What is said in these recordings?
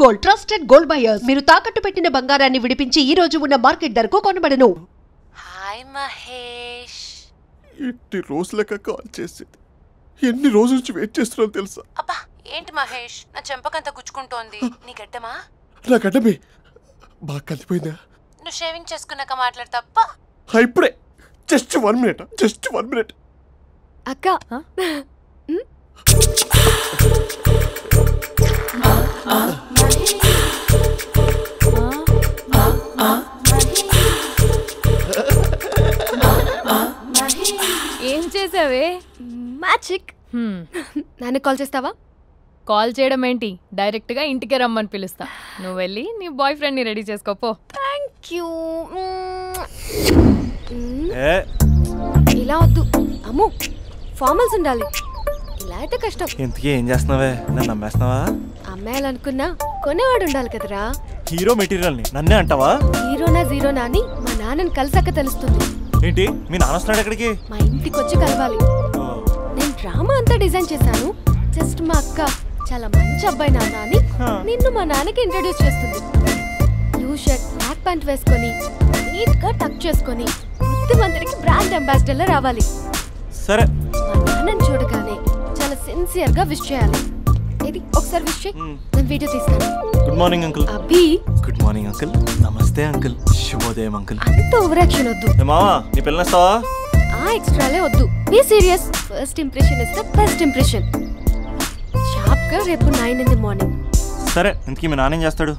Gold, trusted gold buyers. మీరు తాకట్టు పెట్టిన బంగారాన్ని విడిపించి ఈ రోజు ఉన్న మార్కెట్ ధరకు కొనబడను. హాయ్ మహేష్. ఎన్ని రోజులక కాల్ చేసేది, ఎన్ని రోజుల నుంచి వెయిట్ చేస్తున్నావు తెలుసా? అబ్బా ఏంటి మహేష్, నా చెంపకంత గుచ్చుకుంటోంది. నీ గడ్డమా? నా గడ్డమే బాగా కలిపోయిందా? నువ్వు షేవింగ్ చేసుకున్నాక మాట్లాడు తప్ప. ఇప్పుడే జస్ట్ 1 మినిట్ అక్క. ఏం చేసావే? మ్యాజిక్. నాన్న కాల్ చేస్తావా? కాల్ చేయడం ఏంటి, డైరెక్ట్ గా ఇంటికే రమ్మని పిలుస్తా. నువ్వు వెళ్ళి నీ బాయ్ ఫ్రెండ్ ని రెడీ చేసుకోపో. Thank you. ఇలా వద్దు అమ్ము, ఫార్మల్స్ ఉండాలి. ఇలా అయితే కష్టం. ఇంతకీ ఏం చేస్తున్నావే? నన్ను నమ్మేస్తున్నావా? అమ్మాయాలనుకున్నా కొనేవాడు ఉండాలి కదరా. హీరో మెటీరియల్ ని నన్నే అంటావా? హీరోనా జీరోనా అని మా నాన్నని కలిసాక తెలుస్తుంది. ఏంటి మీ నాన్న వస్తున్నాడు ఎక్కడికి? మా ఇంటికి వచ్చి కలవాలి. నేను డ్రామా అంతా డిజైన్ చేశాను. జస్ట్ మా అక్క చాలా మంచి అబ్బాయి నాన్న అని నిన్ను మా నాన్నకి ఇంట్రడ్యూస్ చేస్తుంది. బ్లూ షర్ట్, బ్లాక్ ప్యాంట్ వేసుకొని నీట్ గా టక్ చేసుకొని బుద్ధిమంతుడికి బ్రాండ్ అంబాసిడర్ లా రావాలి. సరే. మా నాన్నని చూడగానే చాలా సిన్సియర్ గా విష్ చేయాలి. ఇది ఒకసారి విష్ చేయి, నేను వీడియో తీస్తాను. Good morning uncle. Abhi. Good morning uncle. నమస్తే అంకుల్. శుభోదయం అంకుల్. అంత ఓవర్ యాక్షన్ వద్దు. మావా నీ పిల్లనిస్తావా? ఎక్స్ట్రాలే వద్దు. Be serious. First impression is the best impression. Sharp గా రేపు 9 in the morning. సరే. ఇంతకీ మీ నాన్న ఏం చేస్తాడు?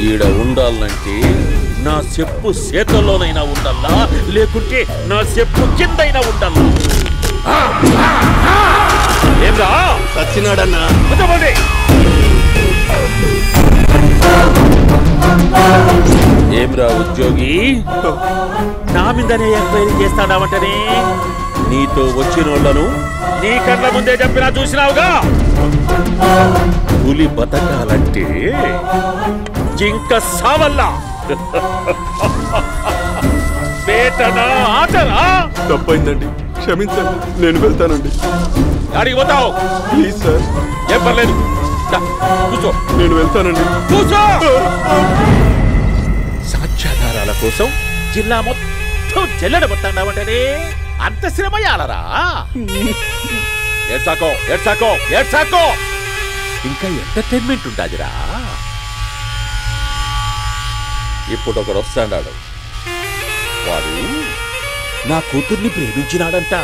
ఈడ ఉండాలంటే నా చెప్పు చేతల్లోనైనా ఉండాలా, లేకుంటే నా చెప్పు కిందైనా ఉండాలా. ఏమ్రా సచ్చినాడన్నా? ఏమ్రా ఉద్యోగి, నా మీదనే ఎంక్వైరీ చేస్తాడావంటనే? నీతో వచ్చిన వాళ్ళను నీ కళ్ళ ముందే చెప్పినా చూసినావుగా. పులి బతకాలంటే జింక సావల్లా. పేటనా ఆటరా? తప్పైందండి, క్షమించండి. నేను వెళ్తానండి. అడిగి పోతావు? Please sir. ఏం పర్లేదు, కూర్చో. నేను వెళ్తానండి. కూర్చో. సాక్ష్యాధారాల కోసం జిల్లా మొత్తం చెల్లడబట్టావంటనే అంత శ్రమయాలరా? ఏడ్సాకో ఇంకా ఎంటర్టైన్మెంట్ ఉండాదిరా. ఇప్పుడు ఒకడు వస్తాడు. వాడు నా కూతుర్ని ప్రేమించినాడంట.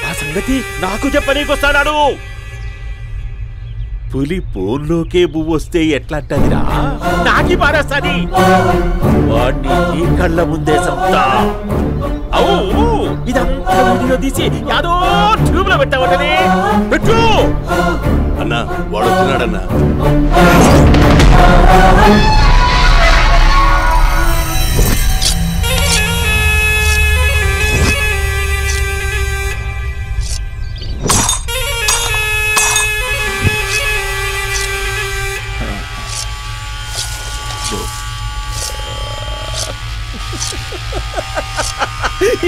ఆ సంగతి నాకు చెప్పనీకొస్తాడు. పులి పోన్లోకే పువ్వు వస్తే ఎట్లాంటదిరా? నాకి పారేస్తాది. వాడిని నీ కళ్ళ ముందే సంతా. అవు ఇదంతా వీడియో తీసి యాదో ట్యూబ్ లో పెట్టావటనే. పెట్టు అన్నా, వాడు వచ్చినాడన్నా.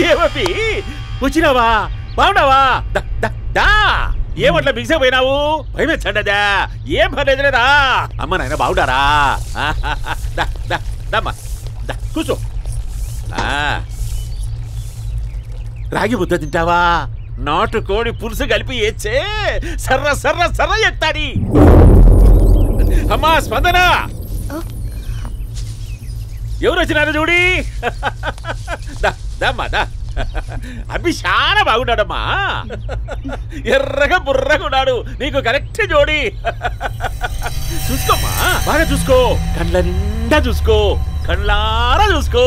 ఏమీ వచ్చినావా? బాగున్నావా? ఏమట్లా మిక్స్ అయిపోయినావు? భయమేచ్చండదా? ఏం పర్లేదులేదా? అమ్మ నాయన బాగుండారా? కూర్చో. రాగి ముద్ద తింటావా? నాటు కోడి పులుసు కలిపి ఏచ్చే సర్ర సర్ర సర్ర ఎత్తాడి. అమ్మా స్పందన, ఎవరు వచ్చినారు చూడి. అభి చాలా బాగున్నాడమ్మా. ఎర్రగా బుర్రగా ఉన్నాడు. నీకు కరెక్ట్ జోడి. చూసుకోమ్మా, బాగా చూసుకో. కండ్ల నిండా చూసుకో, కండ్లారా చూసుకో.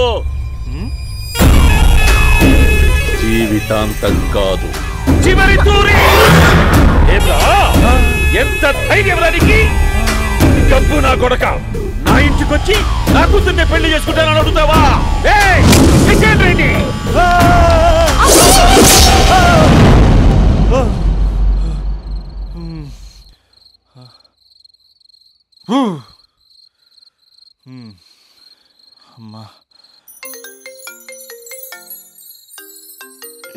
జీవితాంతం కాదు, చివరి తూరి. ఎంత ధైర్యం రానికి? డబ్బు నా కొడక నా ఇంటికొచ్చి నా కూతుర్ని పెళ్లి చేసుకుంటానని అడుగుతావా? అమ్మా ఈ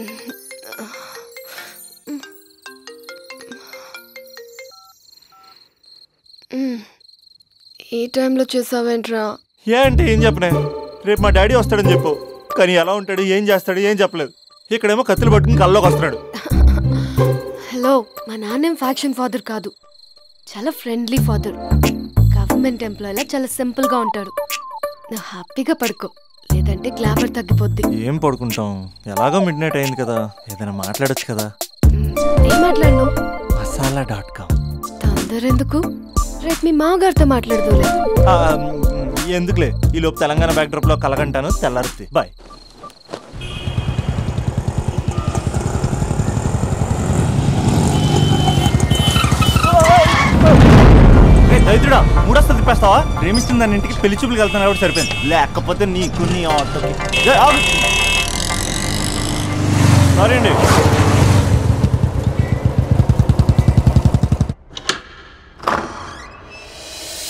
టైంలో చేసావేంట్రా? ఏ అంటే ఏం చెప్పనే, రేపు మా డాడీ వస్తాడని చెప్పు. కానీ ఎలా ఉంటాడు, ఏం చేస్తాడు, ఏం చెప్పలేదు. ఇక్కడేమో కత్తులు పట్టుకుని కల్లోకి వస్తున్నాడు. హలో, మా నాన్నేం ఫ్యాక్షన్ ఫాదర్ కాదు, చాలా ఫ్రెండ్లీ ఫాదర్. గవర్నమెంట్ ఎంప్లాయీలా చాలా సింపుల్గా ఉంటాడు. నువ్వు హ్యాపీగా పడుకో, లేదంటే గ్లామర్ తగ్గిపోద్ది. ఏం పడుకుంటాం, ఎలాగో మిడ్ నైట్ అయింది కదా, ఏదైనా మాట్లాడొచ్చు కదా. ఏం మాట్లాడను? masala.com. తొందర ఎందుకు, రేపు మీ మామగారితో మాట్లాడదులే. ఎందుకులే, ఈ లోపు తెలంగాణ బ్యాక్డ్రాప్ లో కలగంటాను. తెల్లారుద్ది. బాయ్. దైత్రుడా, మూడొస్తా తిప్పేస్తావా? ప్రేమిస్తుంది దాని ఇంటికి పెళ్లి చూపులకు వెళ్తాను కాబట్టి సరిపోయింది, లేకపోతే నీకు నీ ఆటోకి. సారీ అండి.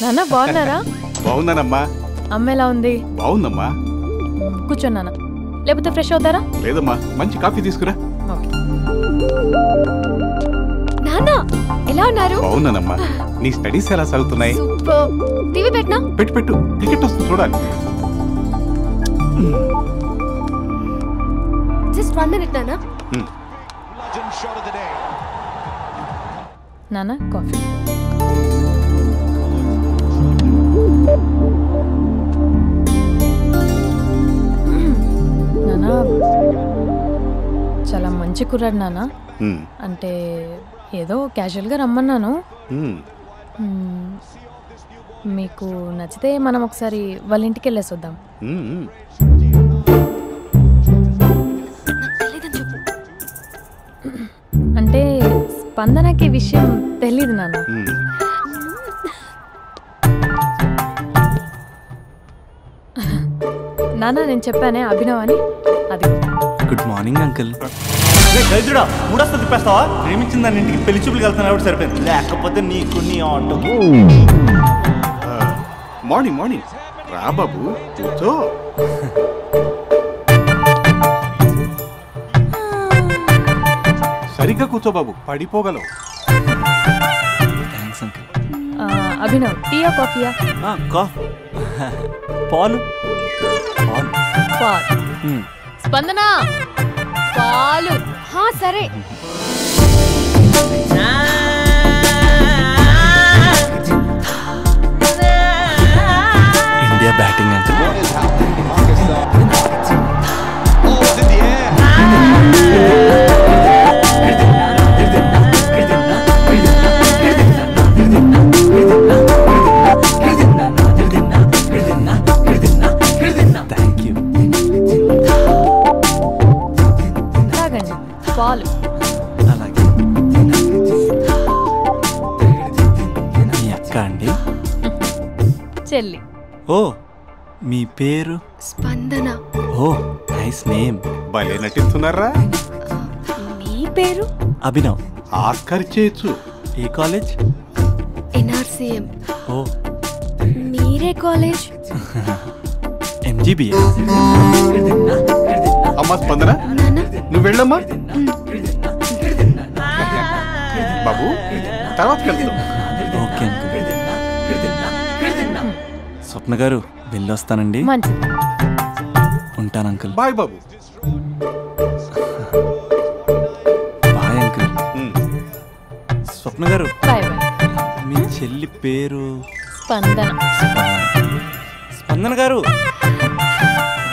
నాన్న బాగున్నారా? బాగున్నానమ్మా. అమ్మ ఎలా ఉంది? బాగుందమ్మా. కూర్చోన్నానా, లేకపోతే ఫ్రెష్ అవుతారా? లేదమ్మా, మంచి కాఫీ తీసుకురా. నాన్న ఎలా ఉన్నారు? బాగున్నానమ్మా. నీ స్టడీస్ ఎలా సాగుతున్నాయి? సూపర్. టీవీ పెట్టనా? పెట్టు, టికెట్ వస్తుంది చూడాలి. జస్ట్ 1 minute నాన్న. నాన్న కాఫీ. నాన్న చాలా మంచి కుర్రాడు నాన్న. అంటే ఏదో క్యాజువల్గా రమ్మన్నాను. మీకు నచ్చితే మనం ఒకసారి వాళ్ళ ఇంటికి వెళ్ళేసి వద్దాం. అంటే స్పందనకి విషయం తెలీదు నాన్న. నాన్న నేను చెప్పానే అభినవ్ అని, అది. Good morning uncle. దైత్రుడా, మూడొస్తా తిప్పేస్తావా? ప్రేమించింది దాని ఇంటికి పెళ్లి చూపులకు వెళ్తాను కాబట్టి సరిపోయింది, లేకపోతే నీకు నీ ఆటోకి. మార్నింగ్ రా బాబు, కూర్చో. సరిగ్గా కూర్చో బాబు, పడిపోగలవు. Thanks uncle. అభినవ్, టీయా కాఫీయా? పాలు. స్పందన పాలు. సరే. India batting uncle. పాలు. అలాగే. మీ అక్క అండి? చెల్లి. ఓ, మీ పేరు? స్పందన. ఓ, నైస్ నేమ్. భలే నటిస్తున్నారా? మీ పేరు? అభినవ్. ఆస్కర్ చేయొచ్చు. ఏ కాలేజ్? NRCM. ఓ, మీరే కాలేజ్? MGBS. అమ్మా స్పందన, నువ్వు వెళ్ళమ్మా. బాబు, తర్వాత వెళ్తాం. Okay uncle. స్వప్న గారు, వెళ్ళొస్తానండి. మంచిది. ఉంటాను అంకుల్. బాయ్ బాబు. Bye uncle. స్వప్న గారు, బాయ్ బాయ్. మీ చెల్లి పేరు? స్పందన. స్పందన గారు,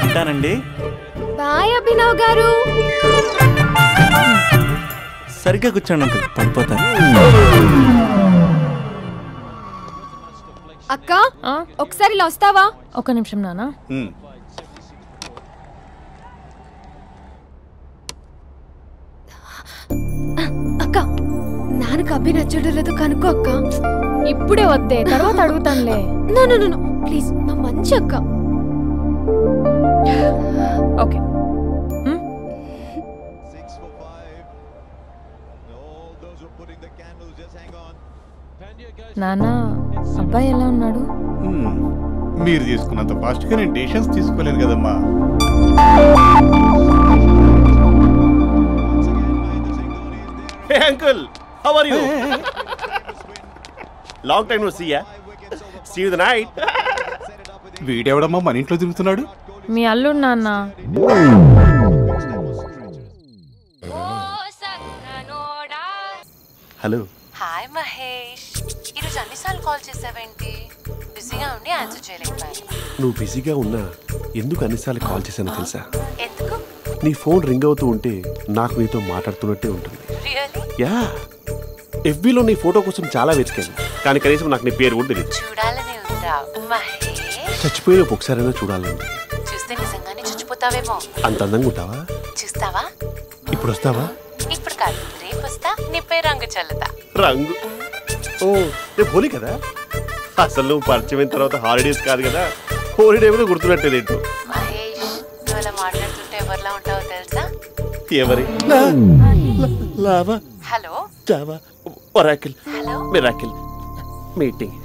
ఉంటానండి. బాయ్ అభినవ్ గారు. సరిగ్గా కూర్చోండి అంకుల్, పడిపోతారు. అక్క, ఒకసారి ఇలా వస్తావా? ఒక నిమిషం నాన్న. అక్క, నాన్నకు అభి నచ్చడం లేదు కనుక్కో అక్క. ఇప్పుడే వద్దే, తర్వాత అడుగుతానులే. నో ప్లీజ్, నా మంచి అక్క. ఓకే. నాన్న, అబ్బాయి ఎలా ఉన్నాడు? మీరు తీసుకున్నంత ఫాస్ట్గా నేను డెసిషన్స్ తీసుకోలేను కదమ్మా. Uncle how are you long time no see ya see you the night వీడెవడమ్మా మన ఇంట్లో తిరుగుతున్నాడు? మీ అల్లుడు నాన్న. హలో. హాయ్ మహేష్, ఈరోజు అన్నిసార్లు కాల్ చేసావేంటి? బిజీగా ఉండి ఆన్సర్ చేయలేకపోయాను. నువ్వు బిజీగా ఉన్నా ఎందుకు అన్నిసార్లు కాల్ చేశానో తెలుసా? ఎందుకు? నీ ఫోన్ రింగ్ అవుతూ ఉంటే నాకు నీతో మాట్లాడుతున్నట్టే ఉంటుంది. రియల్లీ? యా, ఎఫ్బీలో నీ ఫోటో కోసం చాలా వెతికాను, కానీ కనీసం నాకు నీ పేరు కూడా తెలియదు. చూడాలని ఉందా మహేష్? చచ్చిపోయిన ఒకసారైనా చూడాలండి. చూస్తే నిజంగానే చచ్చిపోతావేమో. అంత అందంగా ఉంటావా? చూస్తావా? ఇప్పుడు వస్తావా? ఇప్పుడు కాదు, రేపు వస్తా, నీపై రంగు చల్లుతా. రంగు? ఓ, రేపు హోలీ కదా. అసలు నువ్వు పరిచయం అయిన తర్వాత హాలిడేస్ కాదు కదా, హోలిడే కూడా గుర్తున్నట్టేది ఏంటో. మహేష్, నువ్వు అలా మాట్లాడుతుంటే ఎవరిలా ఉంటావో తెలుసా? ఎవరి? Lava, hello, Java, Oracle, hello, miracle, meeting,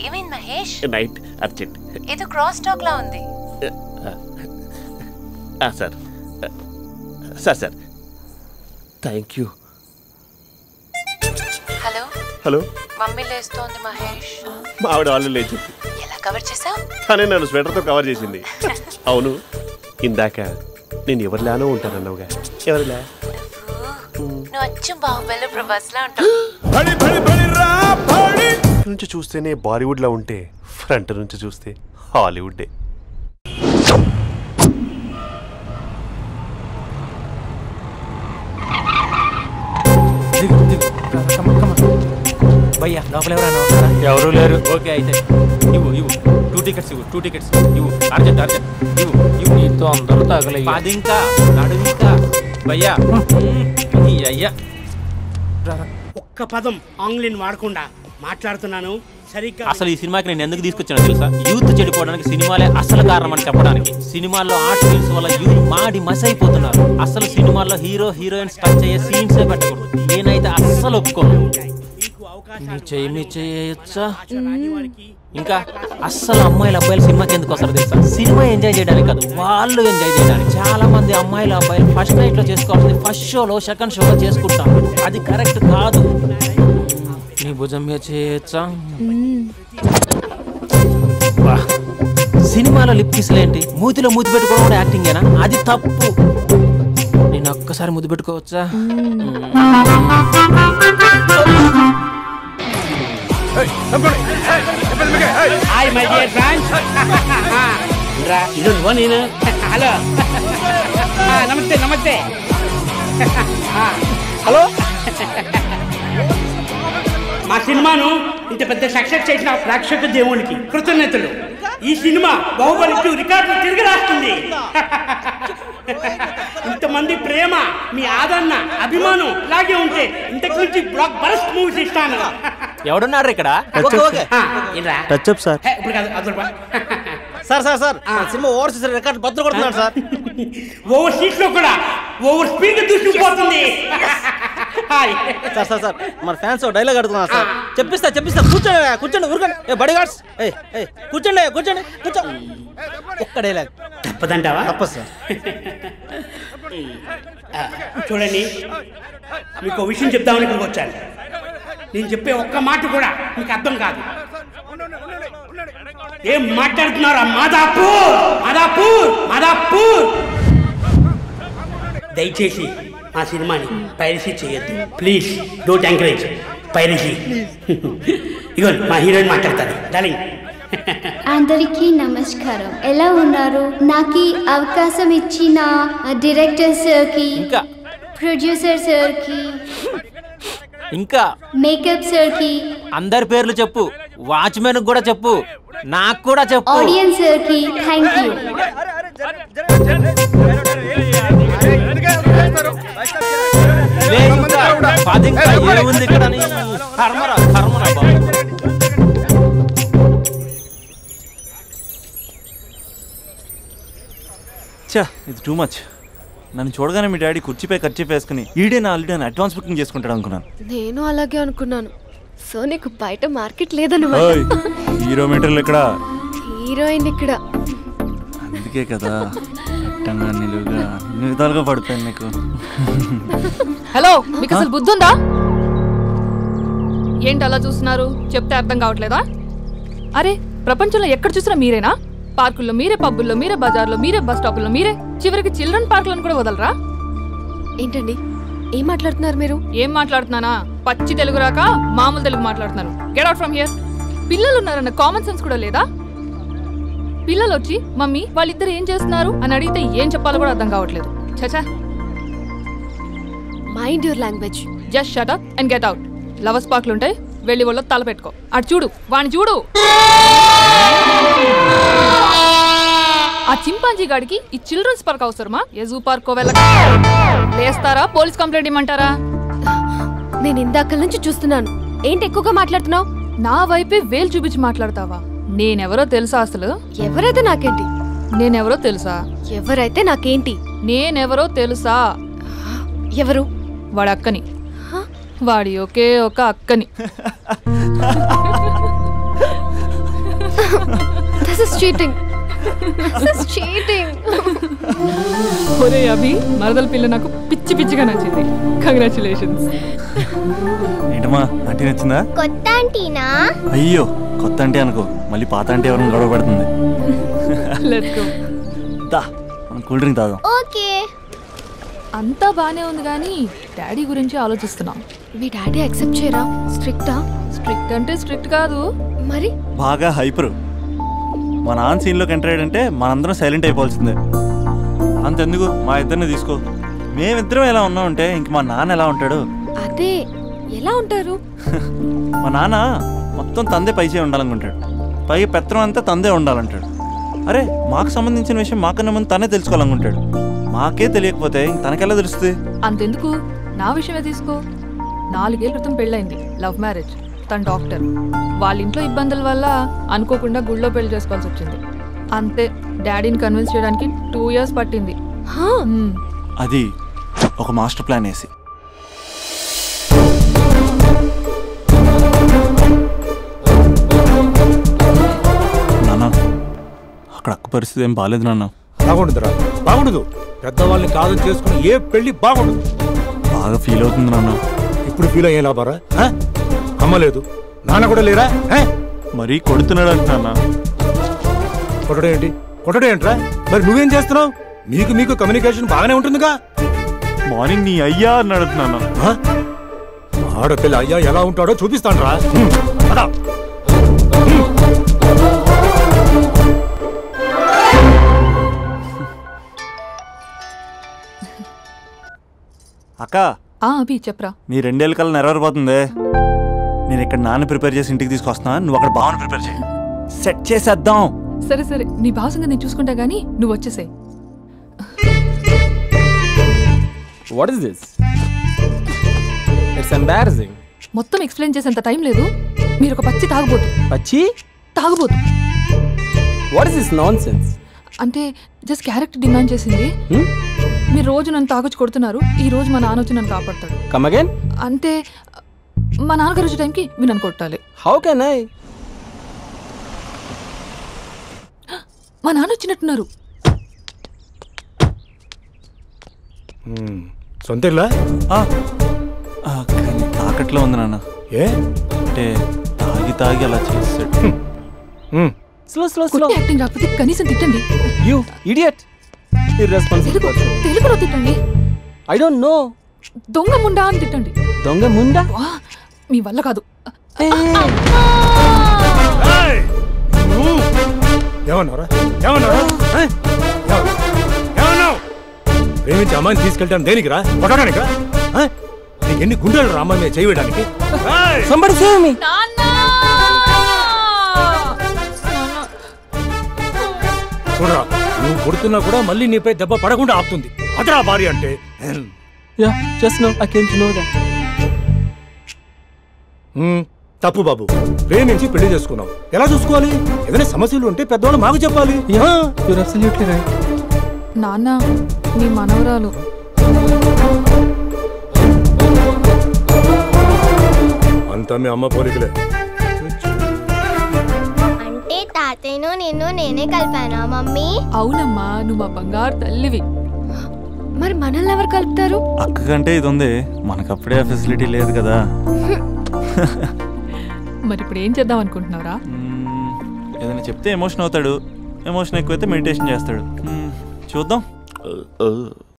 ఏమైంది మహేష్? Night, urgent. ఏదో క్రాస్ టాక్ లా ఉంది. Sir sir sir thank you. Hello hello, mummy లేస్తోంది మహేష్. మా ఆవిడ వాళ్ళు లేచి ఎలా కవర్ చేసావు? తనే నన్ను స్వెటర్తో కవర్ చేసింది. అవును, ఇందాక నేను ఎవరిలానో ఉంటానన్నావుగా, ఎవరిలా? నువ్వు అచ్చం బాహుబలి ప్రభాస్ లా ఉంటావు. నుంచి చూస్తేనే బాలీవుడ్ లా ఉంటే ఫ్రంట్ నుంచి చూస్తే హాలీవుడ్. భయ్యా లోపల ఎవరు లేరు. ఓకే అయితే ఇవ్వు 2 టికెట్స్ ఇవ్వు. 2 టికెట్స్ ఇవ్వు. అర్జెంట్ ఇవ్వు. నీతో అందరూ తగలయ్యి. అది ఇంకా నడువింకా భయ్యా. అయ్యా ఒక్క పదం ఆంగ్లీన్ వాడకుండా మాట్లాడుతున్నాను సరిగ్గా. అసలు ఈ సినిమాకి నేను ఎందుకు తీసుకొచ్చానో తెలుసా? యూత్ చెడిపోవడానికి సినిమాలే అసలు కారణం అని చెప్పడానికి. సినిమాల్లో ఆర్ట్ ఫిల్మ్స్ వల్ల యూత్ మాడి మస్ అయిపోతున్నారు. అసలు సినిమాల్లో హీరో హీరోయిన్స్ టచ్ అయ్యే సీన్సే పెట్టకూడదు. నేనైతే అస్సలు ఒప్పుకోను. చేయొచ్చా? ఇంకా అస్సలు అమ్మాయిలు అబ్బాయిలు సినిమాకి ఎందుకు వస్తారు తెలుసా? సినిమా ఎంజాయ్ చేయడానికి కాదు, వాళ్ళు ఎంజాయ్ చేయడానికి. చాలా మంది అమ్మాయిలు అబ్బాయిలు ఫస్ట్ నైట్ లో చేసుకోవాల్సింది ఫస్ట్ షోలో సెకండ్ షోలో చేసుకుంటాం. అది కరెక్ట్ కాదు. నీ భుజం మీద చేయొచ్చా? సినిమాలో లిప్ కిస్లేంటి? మూతిలో మూతి పెట్టుకోవడం కూడా యాక్టింగేనా? అది తప్పు. నేను ఒక్కసారి ముద్దు పెట్టుకోవచ్చా? Hi my dear friends. ఇది నేను. హలో, నమస్తే. హలో, మా సినిమాను ఇంత పెద్ద సక్సెస్ చేసిన ప్రేక్షక దేవునికి కృతజ్ఞతలు. ఈ సినిమా బాహుబలి 2 రికార్డులు తిరిగి రాస్తుంది. ఇంతమంది ప్రేమ, మీ ఆదరణ, అభిమానం ఇలాగే ఉంటే ఇంతకు నుంచి బ్లాక్ బరస్ట్ మూవీస్ ఇస్తాను. ఎవడున్నారు ఇక్కడ? ఇప్పుడు కాదు, సార్ సినిమా ఓవర్సీస్ రికార్డు బద్దలు కొడుతున్నాడు సార్. ఓవర్ సీట్ లో కూడా ఓవర్ స్పీడ్ దూసుకుపోతుంది. సార్ మన ఫ్యాన్స్ డైలాగ్ అడుగుతున్నారు సార్. చెప్పిస్తా కూర్చోండి ఊరుకోండి. బడి గార్డ్స్ కూర్చోండి ఒక్క డైలాగ్ తప్పదంటావా? తప్పదు సార్. చూడండి, మీకు విషయం చెప్దామని ఇక్కడికి వచ్చాను. నేను చెప్పే ఒక్క మాట కూడా మీకు అర్థం కాదు. ఏం మాట్లాడుతున్నారా? మాదాపూర్. దయచేసి మా సినిమాని పైరసీ చేయొద్దు ప్లీజ్. Don't encourage piracy. ఇగో మా హీరోయిన్ మాట్లాడతారు. డార్లింగ్, అందరికీ నమస్కారం. ఎలా ఉన్నారు? నాకు అవకాశం ఇచ్చిన డైరెక్టర్ సార్కి, ప్రొడ్యూసర్ సార్కి, ఇంకా మేకప్ సార్కి, అందరి పేర్లు చెప్పు. వాచ్మెన్ కూడా చెప్పు, నాకు కూడా చెప్పు. ఆడియన్స్ సార్కి థ్యాంక్ యూ. ఏముంది ఇక్కడ? కర్మరా బాబు. ఇది టూ మచ్. నన్ను చూడగానే మీ డాడీ కుర్చీపై ఖర్చు వేసుకుని ఈడే నా ఆల్రెడీ అడ్వాన్స్ బుకింగ్ చేసుకుంటాడు అనుకున్నాను. నేను అలాగే అనుకున్నాను. సో నీకు బయట మార్కెట్ లేదన్నమాట. హీరో మెటీరియల్ ఇక్కడ, హీరోయిన్ ఇక్కడ. అందుకే కదా నిలువుగా అన్ని విధాలుగా పడిపోయింది నీకు. హలో, మీకు అసలు బుద్ధి ఉందా? ఏంటి అలా చూస్తున్నారు? చెప్తే అర్థం కావట్లేదా? అరే, ప్రపంచంలో ఎక్కడ చూసినా మీరేనా? పార్కుల్లో మీరే, పబ్బుల్లో మీరే, బజార్లో మీరే, బస్ స్టాపుల్లో మీరే, చివరికి చిల్డ్రన్ పార్కులను కూడా వదలరా? ఏంటండి ఏం మాట్లాడుతున్నారు మీరు? ఏం మాట్లాడుతున్నానా? పచ్చి తెలుగు రాక మామూలు తెలుగు మాట్లాడుతున్నాను. Get out from here. పిల్లలు ఉన్నారన్న కామన్ సెన్స్ కూడా లేదా? పిల్లలు వచ్చి మమ్మీ వాళ్ళిద్దరు ఏం చేస్తున్నారు అని అడిగితే ఏం చెప్పాలో కూడా అర్థం కావట్లేదు. చచా. Mind your language. Just shut up and get out. Lovers పార్క్లు ఉంటాయి, వెళ్ళి వాళ్ళ తల పెట్టుకో. అటు చూడు, వాణ్ణి చూడు. ఆ చింపాంజీ గాడికి ఈ చిల్డ్రన్స్ పార్క్ అవసరమా? ఏ జూ పార్కో వెళ్ళక లేస్తారా? పోలీస్ కంప్లైంట్ ఇమ్మంటారా? నేను ఇందాక నుంచి చూస్తున్నాను. ఏంటి ఎక్కువగా మాట్లాడుతున్నావు? నా వైపే వేలు చూపించి మాట్లాడతావా? నేనెవరో తెలుసా? అసలు ఎవరైతే నాకేంటి? నేనెవరో తెలుసా? ఎవరైతే నాకేంటి? నేనెవరో తెలుసా? ఎవరు? వాడి అక్కని. వాడి ఒకే ఒక అక్కని. This is cheating. This is cheating. ఒరే అభి, మరదల పిల్ల నాకు పిచ్చి పిచ్చిగా నచ్చింది. కంగ్రాచులేషన్స్. ఏంటమ్మా, ఆంటీ నచ్చిందా? కొత్త ఆంటీనా? అయ్యో, కొత్త అంటే అనుకో, మళ్ళీ పాత అంటే ఎవరైనా గొడవ పడుతుంది. Let's go. దా, మనం కూల్ డ్రింక్ తాగాం. ఓకే. అంతా బానే ఉంది కానీ డాడీ గురించి ఆలోచిస్తున్నాం. మీ డాడీ యాక్సెప్ట్ చేయరా? స్ట్రిక్టా? స్ట్రిక్ట్ అంటే స్ట్రిక్ట్ కాదు మరి. బాగా హైపర్. మా నాన్న సీన్లోకి ఎంటర్ అయ్యాడంటే మనందరం సైలెంట్ అయిపోవాల్సిందే. అంతెందుకు, మా ఇద్దరిని తీసుకో. మేమిద్దరం ఎలా ఉన్నామంటే ఇంక మా నాన్న ఎలా ఉంటాడు? అదే, ఎలా ఉంటారు? మా నాన్న మొత్తం తందే పైచే ఉండాలనుకుంటాడు. పైగా పెత్తనం అంతా తందే ఉండాలంటాడు. అరే, మాకు సంబంధించిన విషయం మాకన్నా ముందు తనే తెలుసుకోవాలనుకుంటాడు. మాకే తెలియకపోతే తనకెలా తెలుస్తుంది? అంతెందుకు, నా విషయమే తీసుకో. 4 ఏళ్ల క్రితం పెళ్ళైంది, లవ్ మ్యారేజ్. తన డాక్టర్. వాళ్ళ ఇంట్లో ఇబ్బందుల వల్ల అనుకోకుండా గుళ్ళో పెళ్లి చేసుకోవాల్సి వచ్చింది. అంతే, డాడీని కన్విన్స్ చేయడానికి 2 years పట్టింది. అది ఒక మాస్టర్ ప్లాన్ వేసి. నాన్న, అక్కడ అక్క పరిస్థితి ఏం బాగాలేదు నాన్న. బాగుండదురా, బాగుండదు. పెద్దవాళ్ళని కాదని చేసుకుని ఏ పెళ్లి బాగుండదు. బాగా ఫీల్ అవుతుంది నాన్న. ఇప్పుడు ఫీల్ అయ్యే లాభారా? అమ్మ లేదు, నాన్న కూడా లేరా? మరీ కొడుతున్నాడు అంటున్నా. కొట్టడం ఏంటి? కొట్టడం ఏంట్రా? మరి నువ్వేం చేస్తున్నావు? మీకు కమ్యూనికేషన్ బాగానే ఉంటుందిగా. మార్నింగ్ నీ అయ్యా అని అడుగుతున్నాను. ఆడపిల్ల అయ్యా ఎలా ఉంటాడో చూపిస్తాను రా. అక్క, అభి చెప్పరా. నీ 2 ఏళ్ళ కల్లా నెరవేరిపోతుంది. నేను ఇక్కడ నాన్న ప్రిపేర్ చేసి ఇంటికి తీసుకొస్తున్నా, నువ్వు అక్కడ బావని ప్రిపేర్ చేయి. సెట్ చేసేద్దాం. సరే సరే, నీ భాసంగా నేను చూసుకుంటా గానీ నువ్వు వచ్చేసే. What is this? It's embarrassing. మొత్తం ఎక్స్ప్లెయిన్ చేసేంత టైం లేదు. మీరు ఒక పచ్చి తాగబోతు. పచ్చి తాగబోతు. What is this nonsense? అంటే జస్ట్ క్యారెక్టర్ డిమాండ్ చేసింది. మీరు రోజు నన్ను తాగొచ్చి కొడుతున్నారు, ఈ రోజు మా నాన్న వచ్చి నన్ను కాపాడతాడు. Come again. అంటే మా నాన్నగారు వచ్చే టైంకి మీరు నన్ను కొట్టాలి. How can I? మా నాన్న వచ్చినట్టున్నారు. సొంత ఇల్లా? తాకట్లో ఉంది నాన్న. ఏ అంటే తాగి తాగి అలా చేస్తాడు. Slow slow slow. యాక్టింగ్ రాకపోతే కనీసం తిట్టండి. You idiot. ఇర్రెస్పాన్సిబుల్. తెలుగులో తిట్టండి. I don't know. దొంగ ముండా అని తిట్టండి. దొంగ ముండా? మీ వల్ల కాదు. ఏమన్నారా? ప్రేమించి అమ్మాయిని తీసుకెళ్తాను దేనికిరా? కొట్టడానికా? నీకు ఎన్ని గుండెలు రా అమ్మాయి మీద చేయడానికి? Somebody save me. చూడరా, నువ్వు కొడుతున్నా కూడా మళ్ళీ నీపై దెబ్బ పడకుండా ఆపుతుంది. అదరా భార్య అంటే. Yeah, just now I came to know that. తప్పు బాబు, ప్రేమించి పెళ్లి చేసుకున్నావు. ఎలా చూసుకోవాలి? ఏదైనా సమస్యలు ఉంటే పెద్దవాళ్ళు మాకు చెప్పాలి. You're absolutely right. నాన్న, మీ మనవరాలు. అంతా మీ అమ్మ పోలికలే. అంటే తాతయ్యను నిన్ను నేనే కలిపానా మమ్మీ? అవునమ్మా, నువ్వు మా బంగారు తల్లివి. మరి మనల్ని ఎవరు కలుపుతారు? అక్క కంటే ఇది ఉంది, మనకప్పుడే ఆ ఫెసిలిటీ లేదు కదా. మరి ఇప్పుడు ఏం చేద్దాం అనుకుంటున్నారా? ఏదైనా చెప్తే ఎమోషన్ అవుతాడు, ఎమోషన్ ఎక్కువైతే మెడిటేషన్ చేస్తాడు. చూద్దాం.